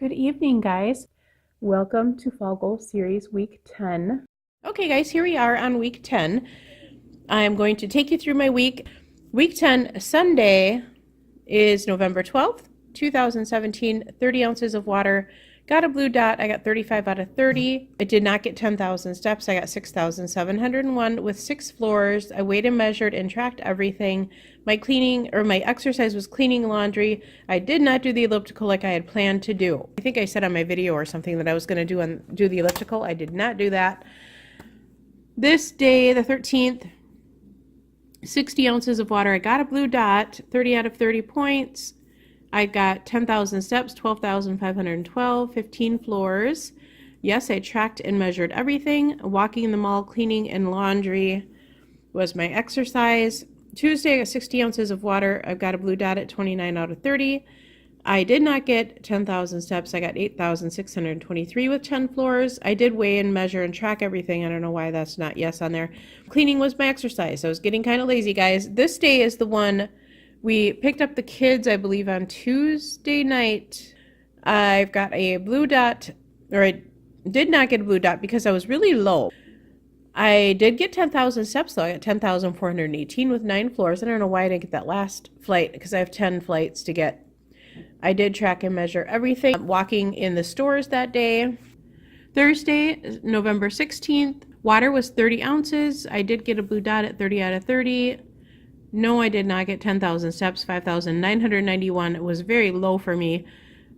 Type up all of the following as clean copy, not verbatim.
Good evening, guys. Welcome to Fall Goal Series Week 10. Okay, guys, here we are on Week 10. I'm going to take you through my week. Week 10, Sunday is November 12th, 2017, 30 ounces of water. Got a blue dot. I got 35 out of 30. I did not get 10,000 steps. I got 6,701 with 6 floors. I weighed and measured and tracked everything. My exercise was cleaning laundry. I did not do the elliptical like I had planned to do. I think I said on my video or something that I was going to do the elliptical. I did not do that. This day, the 13th, 60 ounces of water. I got a blue dot, 30 out of 30 points. I got 10,000 steps, 12,512, 15 floors. Yes, I tracked and measured everything. Walking in the mall, cleaning and laundry was my exercise. Tuesday, I got 60 ounces of water. I've got a blue dot at 29 out of 30. I did not get 10,000 steps. I got 8,623 with 10 floors. I did weigh and measure and track everything. I don't know why that's not yes on there. Cleaning was my exercise. I was getting kind of lazy, guys. This day is the one we picked up the kids, I believe, on Tuesday night. I've got a blue dot, or I did not get a blue dot because I was really low. I did get 10,000 steps, though. I got 10,418 with 9 floors. I don't know why I didn't get that last flight because I have 10 flights to get. I did track and measure everything. Walking in the stores that day. Thursday, November 16th, water was 30 ounces. I did get a blue dot at 30 out of 30. No, I did not get 10,000 steps, 5,991. It was very low for me.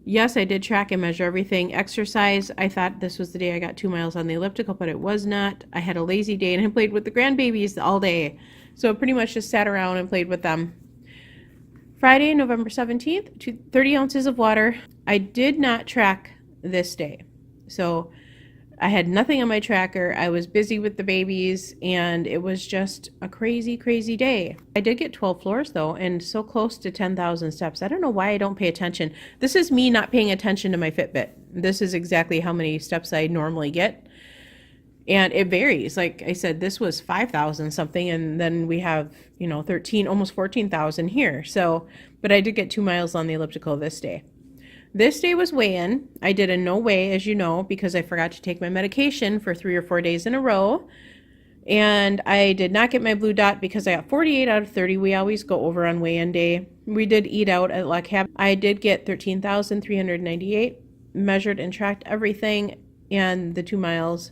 Yes, I did track and measure everything. Exercise, I thought this was the day I got 2 miles on the elliptical, but it was not. I had a lazy day and I played with the grandbabies all day. So I pretty much just sat around and played with them. Friday, November 17th, 30 ounces of water. I did not track this day. So I had nothing on my tracker. I was busy with the babies, and it was just a crazy, crazy day. I did get 12 floors, though, and so close to 10,000 steps. I don't know why I don't pay attention. This is me not paying attention to my Fitbit. This is exactly how many steps I normally get. And it varies. Like I said, this was 5,000 something, and then we have, 13, almost 14,000 here. So, but I did get 2 miles on the elliptical this day. This day was weigh-in. I did a no weigh, as you know, because I forgot to take my medication for 3 or 4 days in a row. And I did not get my blue dot because I got 48 out of 30. We always go over on weigh-in day. We did eat out at La Cab. I did get 13,398, measured and tracked everything, and the 2 miles,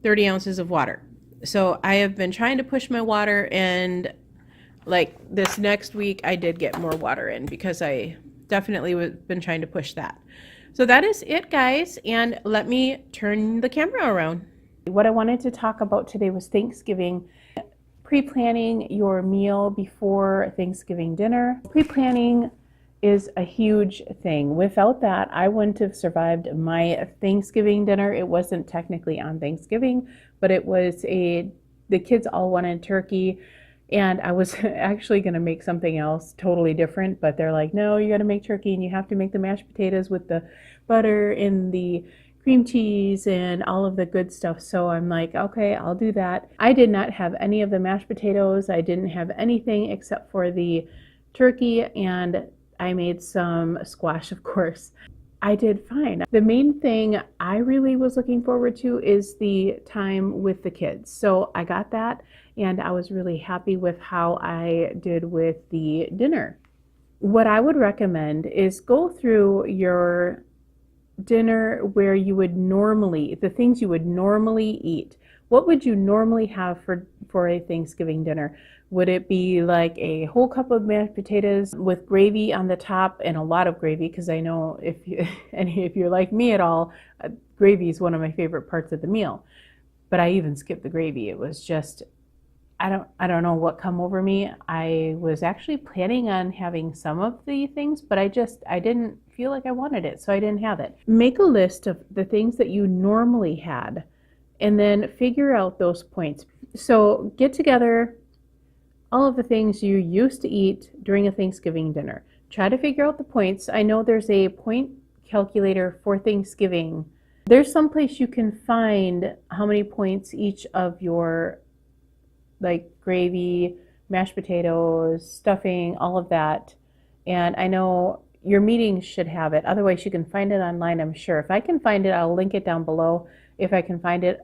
30 ounces of water. So I have been trying to push my water, and like this next week, I did get more water in because I definitely been trying to push that. So that is it, guys, and let me turn the camera around. What I wanted to talk about today was Thanksgiving. Pre-planning your meal before Thanksgiving dinner. Pre-planning is a huge thing. Without that, I wouldn't have survived my Thanksgiving dinner. It wasn't technically on Thanksgiving, but it was the kids all wanted turkey. And I was actually going to make something else totally different, but they're like, no, you got to make turkey, and you have to make the mashed potatoes with the butter and the cream cheese and all of the good stuff. So I'm like, okay, I'll do that. I did not have any of the mashed potatoes. I didn't have anything except for the turkey, and I made some squash, of course. I did fine. The main thing I really was looking forward to is the time with the kids. So I got that, and I was really happy with how I did with the dinner. What I would recommend is go through your dinner where you would normally, the things you would normally eat. What would you normally have for a Thanksgiving dinner? Would it be like a whole cup of mashed potatoes with gravy on the top, and a lot of gravy? Because I know if you're like me at all, gravy is one of my favorite parts of the meal. But I even skipped the gravy. It was just, I don't know what come over me. I was actually planning on having some of the things, but I didn't feel like I wanted it, so I didn't have it. Make a list of the things that you normally had, and then figure out those points. So get together all of the things you used to eat during a Thanksgiving dinner. Try to figure out the points. I know there's a point calculator for Thanksgiving. There's some place you can find how many points each of your, like, gravy, mashed potatoes, stuffing, all of that. And I know your meetings should have it. Otherwise, you can find it online, I'm sure. If I can find it, I'll link it down below. If I can find it,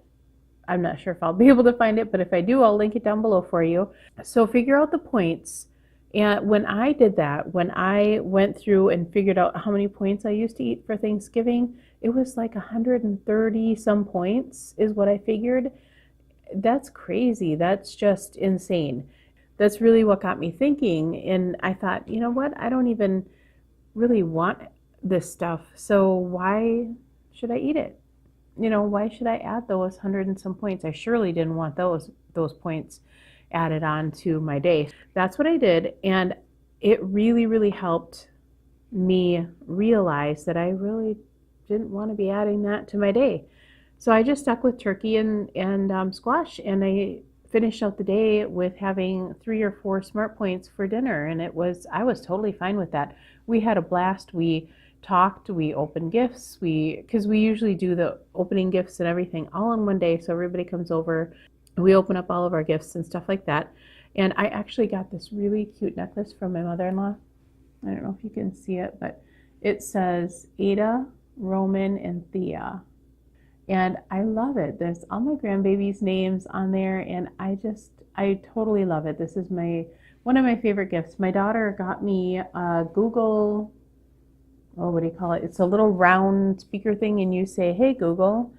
I'm not sure if I'll be able to find it, but if I do, I'll link it down below for you. So figure out the points. And when I did that, when I went through and figured out how many points I used to eat for Thanksgiving, it was like 130 some points is what I figured. That's crazy. That's just insane. That's really what got me thinking. And I thought, you know what? I don't even really want this stuff. So why should I eat it? Why should I add those 100 and some points? I surely didn't want those points added on to my day. That's what I did, and it really, really helped me realize that I really didn't want to be adding that to my day. So I just stuck with turkey and squash, and I finished out the day with having 3 or 4 smart points for dinner, and I was totally fine with that. We had a blast. We talked, we opened gifts, because we usually do the opening gifts and everything all in one day, so everybody comes over, we open up all of our gifts and stuff like that. And I actually got this really cute necklace from my mother-in-law. I don't know if you can see it, but it says Ada, Roman, and Thea, and I love it. There's all my grandbabies' names on there, and I totally love it. This is one of my favorite gifts. My daughter got me a Google, what do you call it? It's a little round speaker thing, and you say, "Hey Google,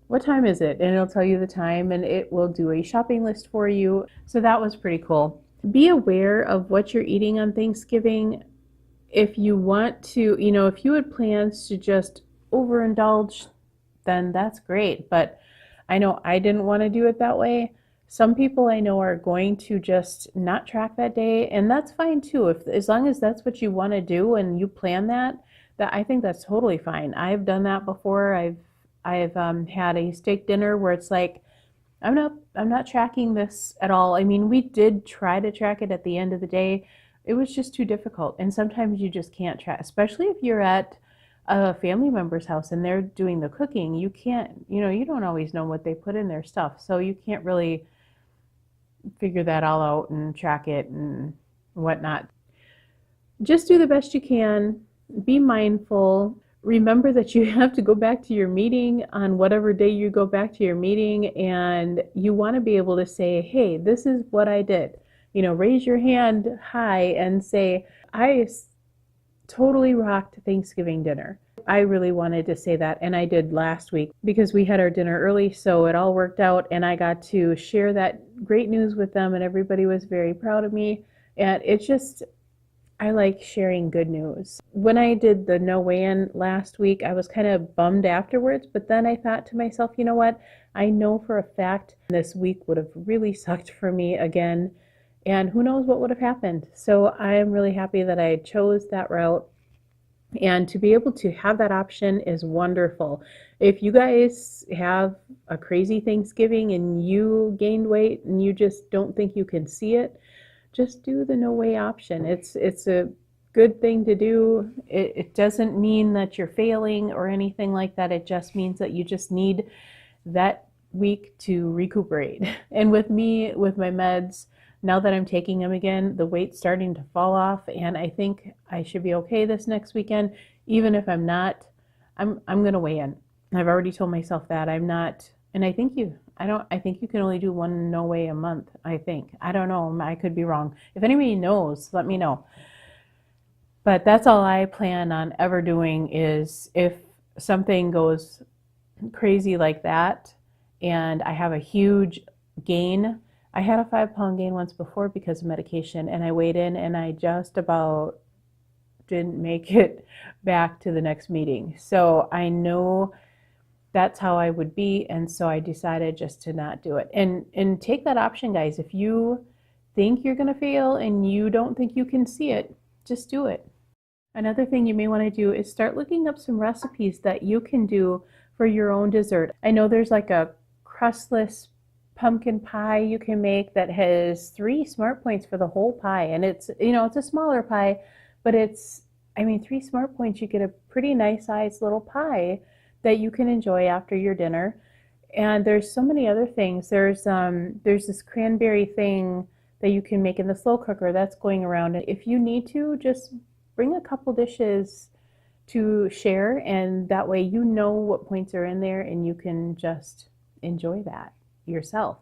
what time is it?" And it'll tell you the time, and it will do a shopping list for you. So that was pretty cool. Be aware of what you're eating on Thanksgiving. If you want to, if you had plans to just overindulge, then that's great. But I know I didn't want to do it that way. Some people I know are going to just not track that day, and that's fine too. As long as that's what you want to do and you plan that I think that's totally fine. I've done that before. I've had a steak dinner where it's like, I'm not tracking this at all. I mean, we did try to track it at the end of the day. It was just too difficult, and sometimes you just can't track, especially if you're at a family member's house and they're doing the cooking. You can't, you don't always know what they put in their stuff, so you can't really figure that all out and track it and whatnot. Just do the best you can. Be mindful. Remember that you have to go back to your meeting on whatever day you go back to your meeting, and you want to be able to say, hey, this is what I did. Raise your hand high and say, I totally rocked Thanksgiving dinner. I really wanted to say that, and I did last week because we had our dinner early, so it all worked out, and I got to share that great news with them, and everybody was very proud of me. And I like sharing good news. When I did the no weigh-in last week, I was kind of bummed afterwards, but then I thought to myself, you know what? I know for a fact this week would have really sucked for me again, and who knows what would have happened. So I am really happy that I chose that route, and to be able to have that option is wonderful. If you guys have a crazy Thanksgiving and you gained weight and you just don't think you can see it, just do the no weigh option. It's a good thing to do. It doesn't mean that you're failing or anything like that. It just means that you just need that week to recuperate. And with me, with my meds, now that I'm taking them again, the weight's starting to fall off, and I think I should be okay this next weekend. Even if I'm not, I'm gonna weigh in. I've already told myself that I'm not, and I think you can only do one no weigh a month, I think. I don't know, I could be wrong. If anybody knows, let me know. But that's all I plan on ever doing, is if something goes crazy like that and I have a huge gain. I had a 5-pound gain once before because of medication, and I weighed in and I just about didn't make it back to the next meeting. So I know that's how I would be, and so I decided just to not do it. And take that option, guys. If you think you're going to fail and you don't think you can see it, just do it. Another thing you may want to do is start looking up some recipes that you can do for your own dessert. I know there's like a crustless pumpkin pie you can make that has 3 smart points for the whole pie, and it's a smaller pie, but 3 smart points, you get a pretty nice sized little pie that you can enjoy after your dinner. And there's so many other things. There's this cranberry thing that you can make in the slow cooker that's going around. If you need to, just bring a couple dishes to share, and that way you know what points are in there and you can just enjoy that yourself.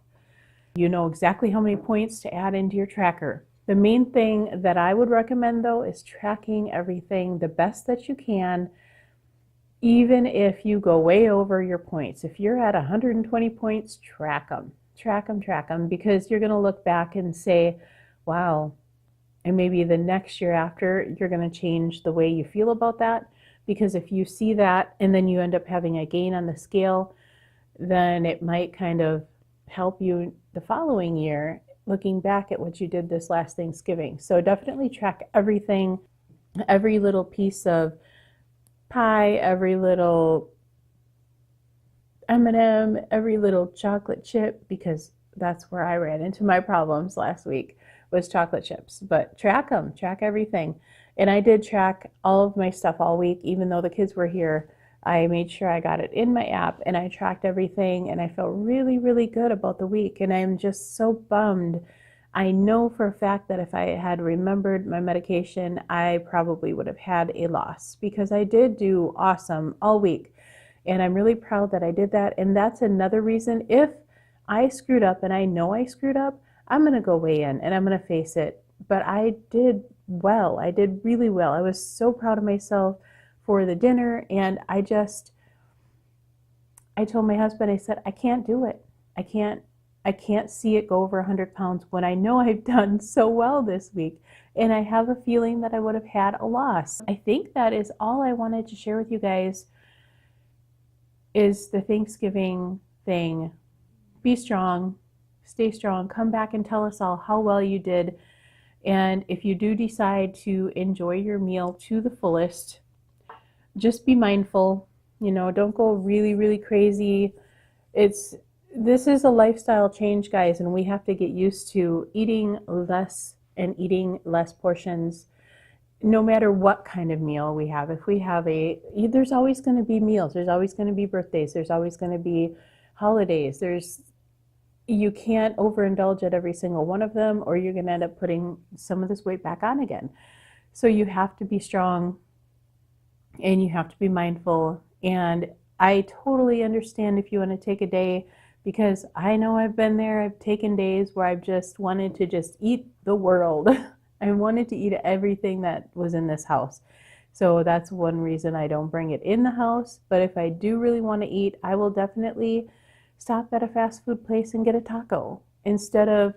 You know exactly how many points to add into your tracker. The main thing that I would recommend though is tracking everything the best that you can, even if you go way over your points. If you're at 120 points, track them, because you're going to look back and say, wow, and maybe the next year after, you're going to change the way you feel about that. Because if you see that and then you end up having a gain on the scale, then it might kind of help you the following year looking back at what you did this last Thanksgiving. So definitely track everything, every little piece of pie, every little M&M, every little chocolate chip, because that's where I ran into my problems last week, was chocolate chips. But track them, track everything. And I did track all of my stuff all week, even though the kids were here. I made sure I got it in my app and I tracked everything, and I felt really, really good about the week. And I'm just so bummed. I know for a fact that if I had remembered my medication, I probably would have had a loss, because I did do awesome all week. And I'm really proud that I did that. And that's another reason, if I screwed up and I know I screwed up, I'm going to go weigh in and I'm going to face it. But I did well. I did really well. I was so proud of myself for the dinner. And I told my husband, I said, I can't do it. I can't see it go over 100 pounds when I know I've done so well this week. And I have a feeling that I would have had a loss. I think that is all I wanted to share with you guys, is the Thanksgiving thing. Be strong, stay strong, come back and tell us all how well you did. And if you do decide to enjoy your meal to the fullest, just be mindful, don't go really, really crazy. This is a lifestyle change, guys, and we have to get used to eating less and eating less portions, no matter what kind of meal we have. If we have there's always going to be meals, there's always going to be birthdays, there's always going to be holidays. You can't overindulge at every single one of them, or you're going to end up putting some of this weight back on again. So you have to be strong and you have to be mindful. And I totally understand if you want to take a day, because I know I've been there. I've taken days where I've just wanted to just eat the world. I wanted to eat everything that was in this house. So that's one reason I don't bring it in the house. But if I do really want to eat, I will definitely stop at a fast food place and get a taco. Instead of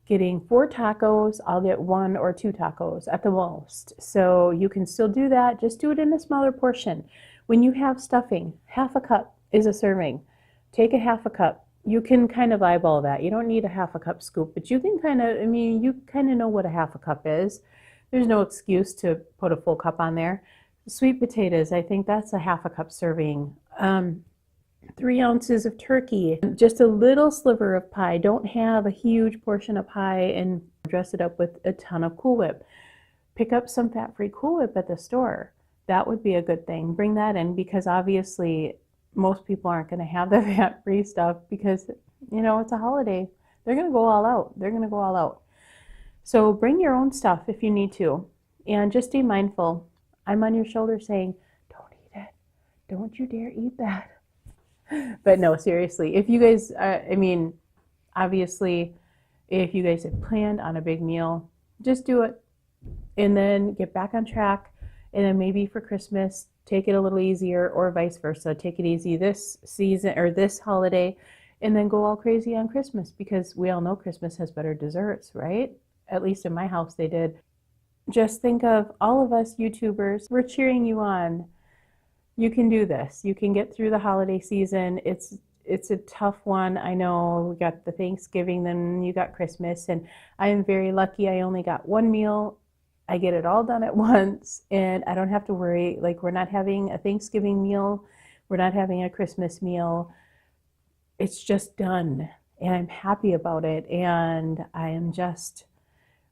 getting 4 tacos, I'll get 1 or 2 tacos at the most. So you can still do that. Just do it in a smaller portion. When you have stuffing, half a cup is a serving. Take a half a cup. You can kind of eyeball that. You don't need a half a cup scoop, but you can you kind of know what a half a cup is. There's no excuse to put a full cup on there. Sweet potatoes, I think that's a half a cup serving. 3 ounces of turkey, just a little sliver of pie. Don't have a huge portion of pie and dress it up with a ton of Cool Whip. Pick up some fat-free Cool Whip at the store. That would be a good thing. Bring that in, because obviously most people aren't going to have the fat-free stuff, because it's a holiday. They're going to go all out. So bring your own stuff if you need to, and just stay mindful. I'm on your shoulder saying, don't eat it. Don't you dare eat that. But no, seriously, if you guys, obviously, if you guys have planned on a big meal, just do it and then get back on track. And then maybe for Christmas, take it a little easier, or vice versa. Take it easy this season or this holiday, and then go all crazy on Christmas, because we all know Christmas has better desserts, right? At least in my house they did. Just think of all of us YouTubers. We're cheering you on. You can do this. You can get through the holiday season. It's a tough one. I know we got the Thanksgiving, then you got Christmas, and I am very lucky. I only got 1 meal. I get it all done at once, and I don't have to worry. Like, we're not having a Thanksgiving meal. We're not having a Christmas meal. It's just done, and I'm happy about it, and I am just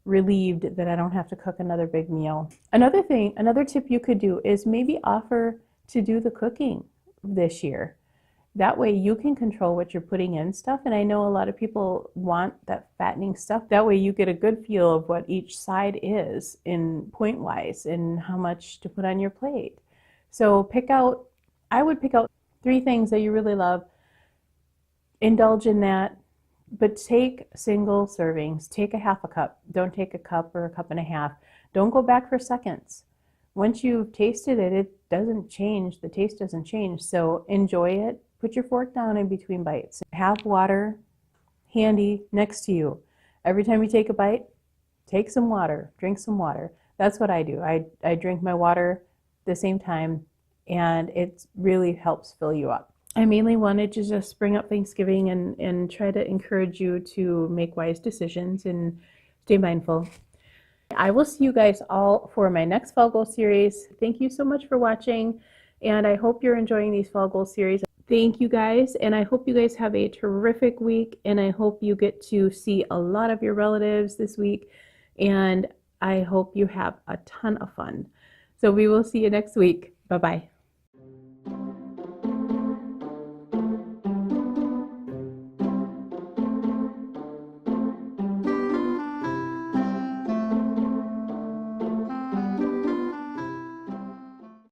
relieved that I don't have to cook another big meal. Another tip you could do is maybe offer to do the cooking this year. That way you can control what you're putting in stuff. And I know a lot of people want that fattening stuff. That way you get a good feel of what each side is in point wise and how much to put on your plate. So I would pick out 3 things that you really love, indulge in that, but take single servings. Take a half a cup. Don't take a cup or a cup and a half. Don't go back for seconds. Once you've tasted it, it doesn't change. The taste doesn't change. So enjoy it. Put your fork down in between bites. Have water handy next to you. Every time you take a bite, take some water, drink some water. That's what I do. I drink my water the same time, and it really helps fill you up. I mainly wanted to just bring up Thanksgiving and try to encourage you to make wise decisions and stay mindful. I will see you guys all for my next Fall Goal series. Thank you so much for watching, and I hope you're enjoying these Fall Goal series. Thank you guys, and I hope you guys have a terrific week, and I hope you get to see a lot of your relatives this week, and I hope you have a ton of fun. So we will see you next week. Bye-bye.